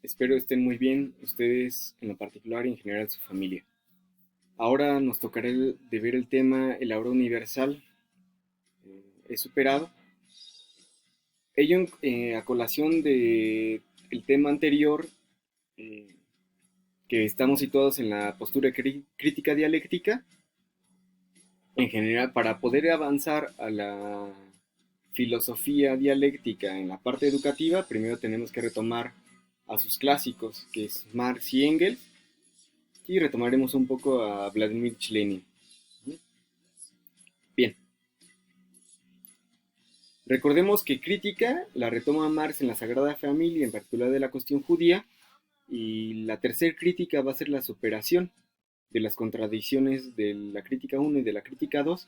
Espero estén muy bien, ustedes en lo particular y en general su familia. Ahora nos tocará de ver el tema el ahora universal. He superado. Ello a colación de el tema anterior, eh, que estamos situados en la postura crítica dialéctica. En general, para poder avanzar a la filosofía dialéctica en la parte educativa, primero tenemos que retomar a sus clásicos, que es Marx y Engels, y retomaremos un poco a Vladimir Lenin. Bien, recordemos que crítica la retoma Marx en la Sagrada Familia, en particular de la cuestión judía, y la tercera crítica va a ser la superación de las contradicciones de la crítica 1 y de la crítica 2,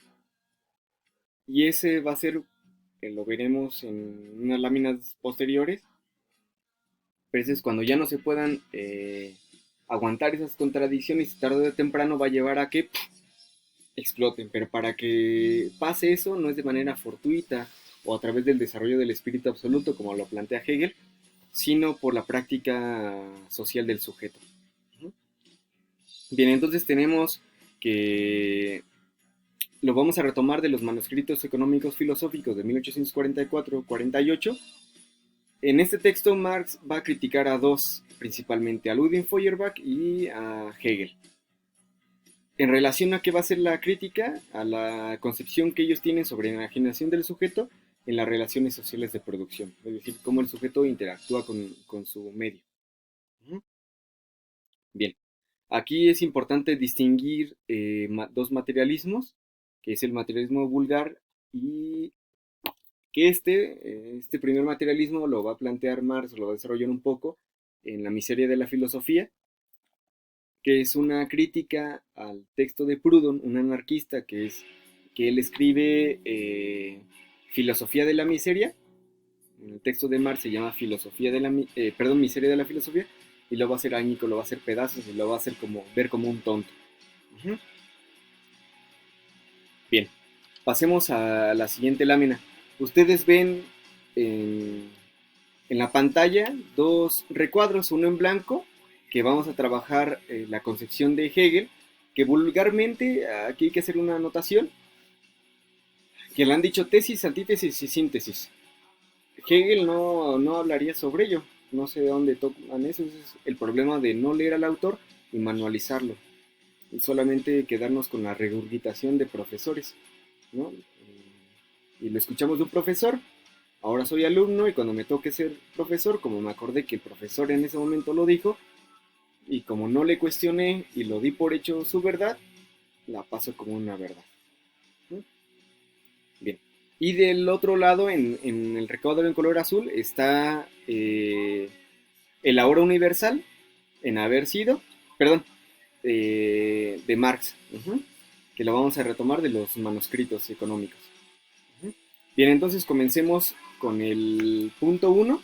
y ese va a ser, lo veremos en unas láminas posteriores, pero ese es cuando ya no se puedan aguantar esas contradicciones, tarde o temprano va a llevar a que exploten, pero para que pase eso no es de manera fortuita o a través del desarrollo del espíritu absoluto, como lo plantea Hegel, sino por la práctica social del sujeto. Bien, entonces tenemos que lo vamos a retomar de los manuscritos económicos filosóficos de 1844-48. En este texto Marx va a criticar a dos, principalmente a Ludwig Feuerbach y a Hegel. En relación a qué va a ser la crítica, a la concepción que ellos tienen sobre la enajenación del sujeto en las relaciones sociales de producción, es decir, cómo el sujeto interactúa con su medio. Bien, aquí es importante distinguir dos materialismos, que es el materialismo vulgar y que este primer materialismo lo va a plantear Marx, lo va a desarrollar un poco en La miseria de la filosofía, que es una crítica al texto de Proudhon, un anarquista que él escribe Filosofía de la miseria. En el texto de Marx se llama Miseria de la filosofía, y lo va a hacer añico, lo va a hacer pedazos y lo va a hacer ver como un tonto. Uh-huh. Bien, pasemos a la siguiente lámina. Ustedes ven en la pantalla dos recuadros, uno en blanco, que vamos a trabajar la concepción de Hegel, que vulgarmente aquí hay que hacer una anotación, que le han dicho tesis, antítesis y síntesis. Hegel no hablaría sobre ello, no sé de dónde toman eso, ese es el problema de no leer al autor y manualizarlo, y solamente quedarnos con la regurgitación de profesores, ¿no? Y lo escuchamos de un profesor. Ahora soy alumno y cuando me toque ser profesor, como me acordé que el profesor en ese momento lo dijo, y como no le cuestioné y lo di por hecho su verdad, la paso como una verdad. Bien. Y del otro lado, en el recuadro en color azul, está el ahora universal, en haber sido, perdón, de Marx, que lo vamos a retomar de los manuscritos económicos. Bien, entonces comencemos con el punto 1.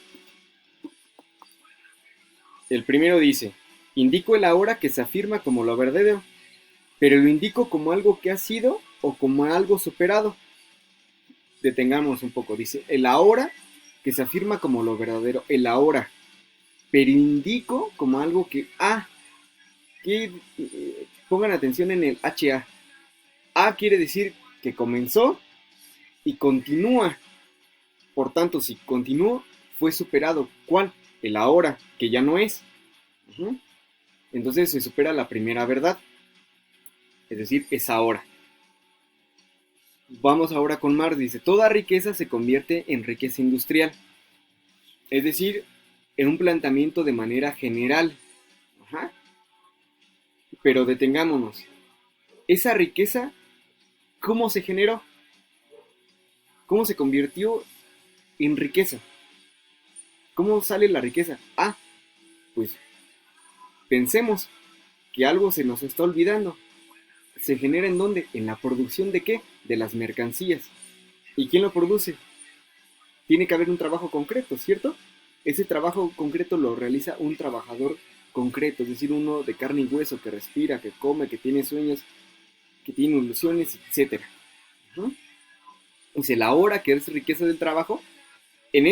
El primero dice, indico el ahora que se afirma como lo verdadero, pero lo indico como algo que ha sido o como algo superado. Detengamos un poco, dice, el ahora que se afirma como lo verdadero, el ahora, pero indico como algo que que pongan atención en el HA. A quiere decir que comenzó y continúa. Por tanto, si continuó, fue superado. ¿Cuál? El ahora, que ya no es. Entonces se supera la primera verdad. Es decir, es ahora. Vamos ahora con Marx. Dice, toda riqueza se convierte en riqueza industrial. Es decir, en un planteamiento de manera general. Pero detengámonos. Esa riqueza, ¿cómo se generó? ¿Cómo se convirtió en riqueza? ¿Cómo sale la riqueza? Pues pensemos que algo se nos está olvidando. ¿Se genera en dónde? ¿En la producción de qué? De las mercancías. ¿Y quién lo produce? Tiene que haber un trabajo concreto, ¿cierto? Ese trabajo concreto lo realiza un trabajador concreto, es decir, uno de carne y hueso, que respira, que come, que tiene sueños, que tiene ilusiones, etc. Dice, la hora, que es riqueza del trabajo. En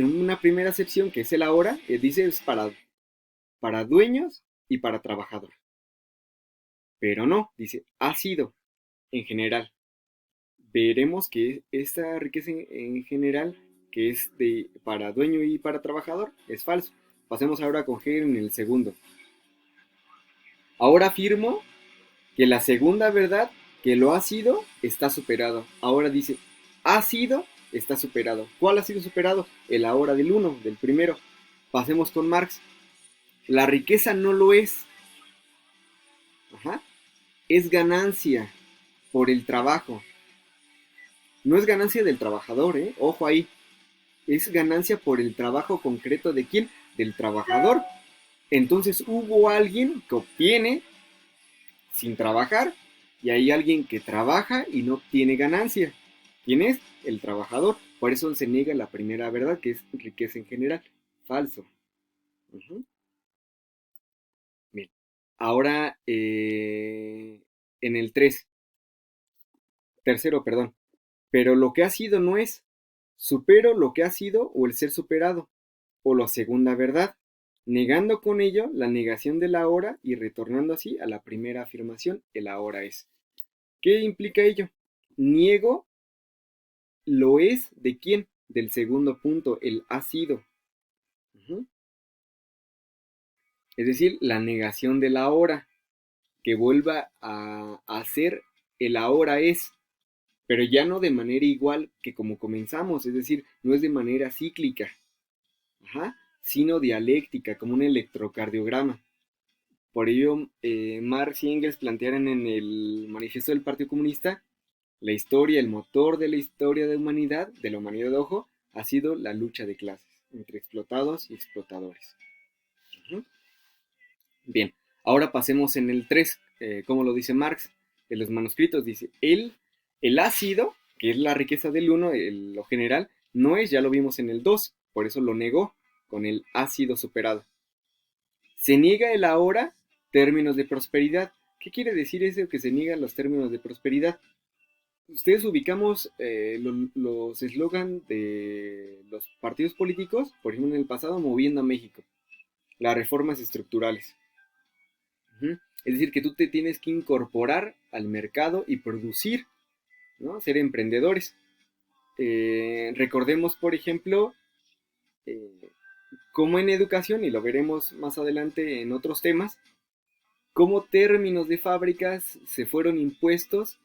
una primera acepción, que es el ahora, dice, es para para dueños y para trabajador. Pero no, dice, ha sido en general. Veremos que esta riqueza en general, que es para dueño y para trabajador, es falso. Pasemos ahora con Hegel en el segundo. Ahora afirmo que la segunda verdad, que lo ha sido, está superado. Ahora dice, ha sido, está superado. ¿Cuál ha sido superado? El ahora del uno, del primero. Pasemos con Marx. La riqueza no lo es. Ajá. Es ganancia por el trabajo. No es ganancia del trabajador, ¿eh? Ojo ahí. Es ganancia por el trabajo concreto de quién? Del trabajador. Entonces hubo alguien que obtiene sin trabajar y hay alguien que trabaja y no obtiene ganancia. ¿Quién es? El trabajador. Por eso se niega la primera verdad, que es riqueza en general. Falso. Uh-huh. Bien. Ahora en el tercero, perdón. Pero lo que ha sido no es supero lo que ha sido o el ser superado, o la segunda verdad, negando con ello la negación del ahora y retornando así a la primera afirmación, el ahora es. ¿Qué implica ello? Niego lo es de quién, del segundo punto, el ha sido. Uh-huh. Es decir, la negación del ahora, que vuelva a ser el ahora es, pero ya no de manera igual que como comenzamos, es decir, no es de manera cíclica, ajá, sino dialéctica, como un electrocardiograma. Por ello, Marx y Engels plantearon en el Manifiesto del Partido Comunista la historia, el motor de la historia de la humanidad, ojo, ha sido la lucha de clases entre explotados y explotadores. Uh-huh. Bien, ahora pasemos en el 3, como lo dice Marx, en los manuscritos dice, el ácido, que es la riqueza del 1, lo general, no es, ya lo vimos en el 2, por eso lo negó con el ácido superado. Se niega el ahora términos de prosperidad. ¿Qué quiere decir eso que se niegan los términos de prosperidad? Ustedes ubicamos los eslogan de los partidos políticos, por ejemplo en el pasado, moviendo a México, las reformas estructurales. Uh-huh. Es decir, que tú te tienes que incorporar al mercado y producir, ¿no? Ser emprendedores. Recordemos, por ejemplo, eh, como en educación, y lo veremos más adelante en otros temas, cómo términos de fábricas se fueron impuestos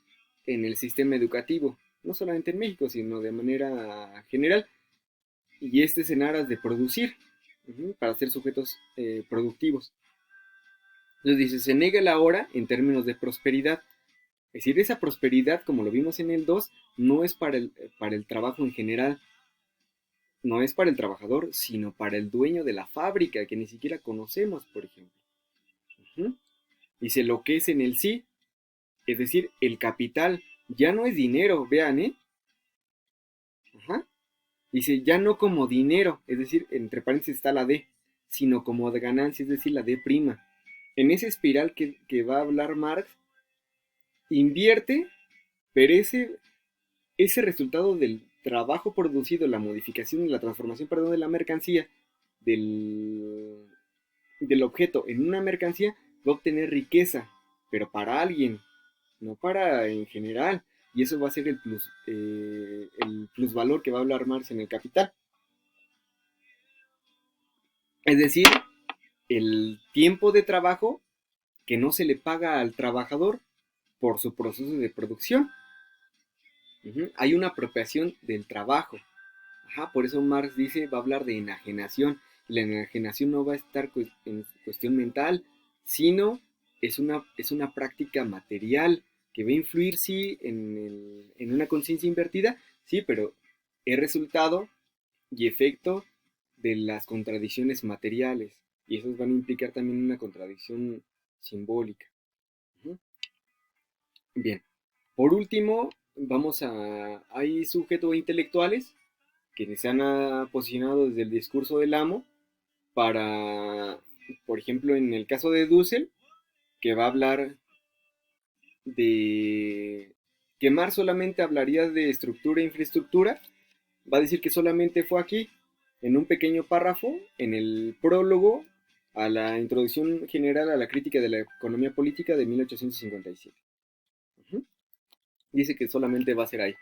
en el sistema educativo, no solamente en México, sino de manera general, y este es en aras de producir, para ser sujetos productivos. Entonces dice, se nega el ahora en términos de prosperidad. Es decir, esa prosperidad, como lo vimos en el 2, no es para el trabajo en general, no es para el trabajador, sino para el dueño de la fábrica, que ni siquiera conocemos, por ejemplo. Uh-huh. Dice, lo que es en el sí, es decir, el capital, ya no es dinero, vean, ¿eh? Ajá. Dice, ya no como dinero, es decir, entre paréntesis está la D, sino como de ganancia, es decir, la D prima. En esa espiral que va a hablar Marx, invierte, pero ese resultado del trabajo producido, la modificación y la transformación, perdón, de la mercancía, del, del objeto en una mercancía, va a obtener riqueza, pero para alguien, no para en general. Y eso va a ser el plusvalor que va a hablar Marx en el Capital. Es decir, el tiempo de trabajo que no se le paga al trabajador por su proceso de producción. Uh-huh. Hay una apropiación del trabajo. Ajá, por eso Marx dice, va a hablar de enajenación. Y la enajenación no va a estar en cuestión mental, sino es una práctica material que va a influir, sí, en una conciencia invertida, sí, pero es resultado y efecto de las contradicciones materiales. Y esos van a implicar también una contradicción simbólica. Uh-huh. Bien, por último, hay sujetos intelectuales que se han posicionado desde el discurso del amo para, por ejemplo, en el caso de Dussel, que va a hablar de que Marx solamente hablaría de estructura e infraestructura, va a decir que solamente fue aquí, en un pequeño párrafo, en el prólogo, a la Introducción General a la Crítica de la Economía Política de 1857. Dice que solamente va a ser ahí.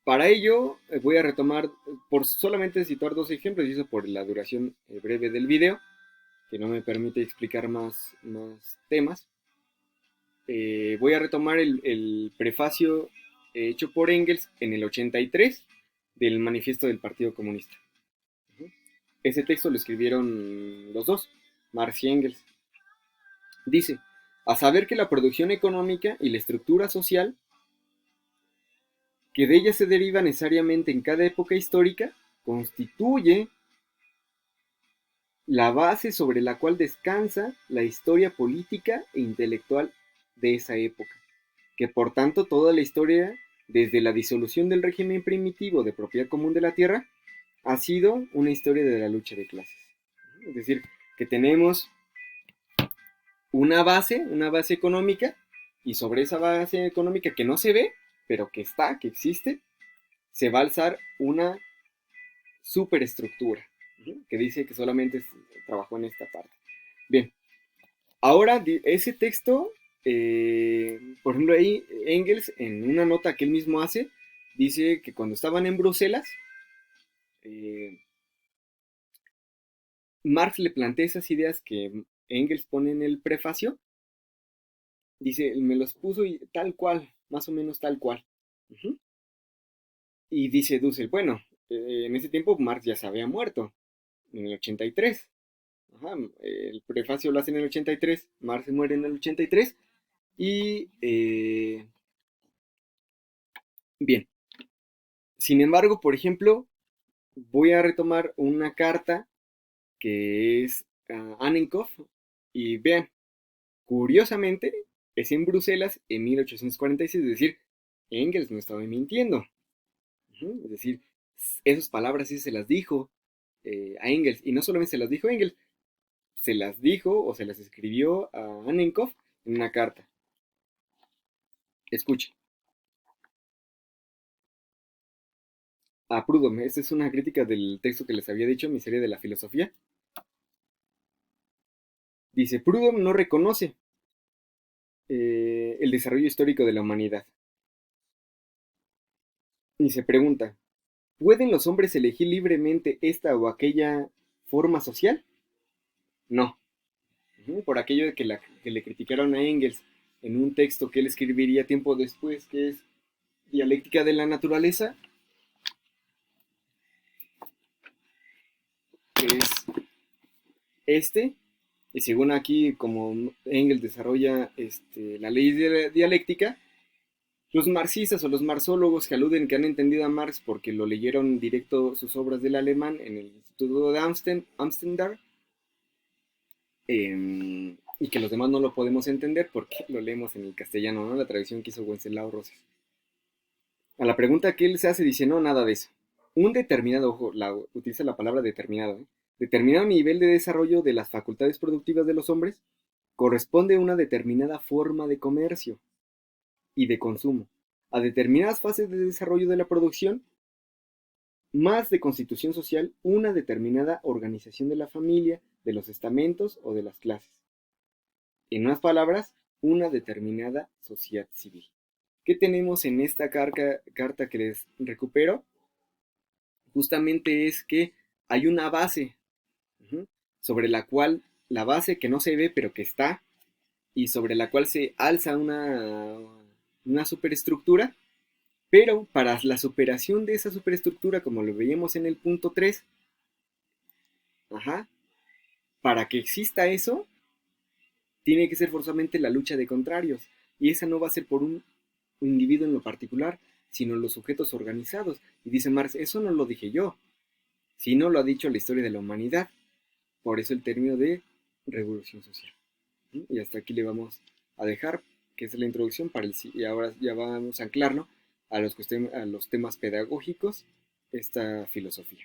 Para ello, voy a retomar, por solamente citar dos ejemplos, y eso por la duración breve del video, que no me permite explicar más temas. Voy a retomar el prefacio hecho por Engels en el 83 del Manifiesto del Partido Comunista. Ese texto lo escribieron los dos, Marx y Engels. Dice, a saber que la producción económica y la estructura social que de ella se deriva necesariamente en cada época histórica, constituye la base sobre la cual descansa la historia política e intelectual de esa época, que por tanto toda la historia, desde la disolución del régimen primitivo de propiedad común de la tierra, ha sido una historia de la lucha de clases. Es decir, que tenemos una base económica, y sobre esa base económica que no se ve, pero que está, que existe, se va a alzar una superestructura, que dice que solamente trabajó en esta parte. Bien, ahora ese texto, por ejemplo, ahí Engels, en una nota que él mismo hace, dice que cuando estaban en Bruselas, Marx le plantea esas ideas que Engels pone en el prefacio, dice, me los puso y tal cual, más o menos tal cual. Y dice Dussel, bueno, en ese tiempo Marx ya se había muerto, en el 83. Ajá, el prefacio lo hace en el 83, Marx se muere en el 83. Y bien, sin embargo, por ejemplo, voy a retomar una carta que es Annenkopf, y vean, curiosamente, es en Bruselas en 1846, es decir, Engels no estaba mintiendo. Es decir, esas palabras sí se las dijo a Engels, y no solamente se las dijo a Engels, se las dijo o se las escribió a Annenkopf en una carta. Escuchen. A Proudhon, esta es una crítica del texto que les había dicho, Miseria de la Filosofía. Dice, Proudhon no reconoce el desarrollo histórico de la humanidad. Y se pregunta, ¿pueden los hombres elegir libremente esta o aquella forma social? No. Por aquello de que le criticaron a Engels en un texto que él escribiría tiempo después, que es Dialéctica de la Naturaleza, que es y según aquí, como Engels desarrolla la ley dialéctica, los marxistas o los marxólogos que aluden que han entendido a Marx porque lo leyeron directo sus obras del alemán en el Instituto de Amsterdam, y que los demás no lo podemos entender porque lo leemos en el castellano, ¿no? La traducción que hizo Wenceslao Rosas. A la pregunta que él se hace dice, no, nada de eso. Un determinado, ojo, utiliza la palabra determinado, determinado nivel de desarrollo de las facultades productivas de los hombres corresponde a una determinada forma de comercio y de consumo, a determinadas fases de desarrollo de la producción, más de constitución social, una determinada organización de la familia, de los estamentos o de las clases. En unas palabras, una determinada sociedad civil. ¿Qué tenemos en esta carta que les recupero? Justamente es que hay una base sobre la cual, la base que no se ve pero que está, y sobre la cual se alza una superestructura, pero para la superación de esa superestructura, como lo veíamos en el punto 3, para que exista eso, tiene que ser forzosamente la lucha de contrarios, y esa no va a ser por un individuo en lo particular, sino los sujetos organizados. Y dice Marx, eso no lo dije yo, sino lo ha dicho la historia de la humanidad. Por eso el término de revolución social. Y hasta aquí le vamos a dejar, que es la introducción y ahora ya vamos a anclarlo a los temas pedagógicos, esta filosofía.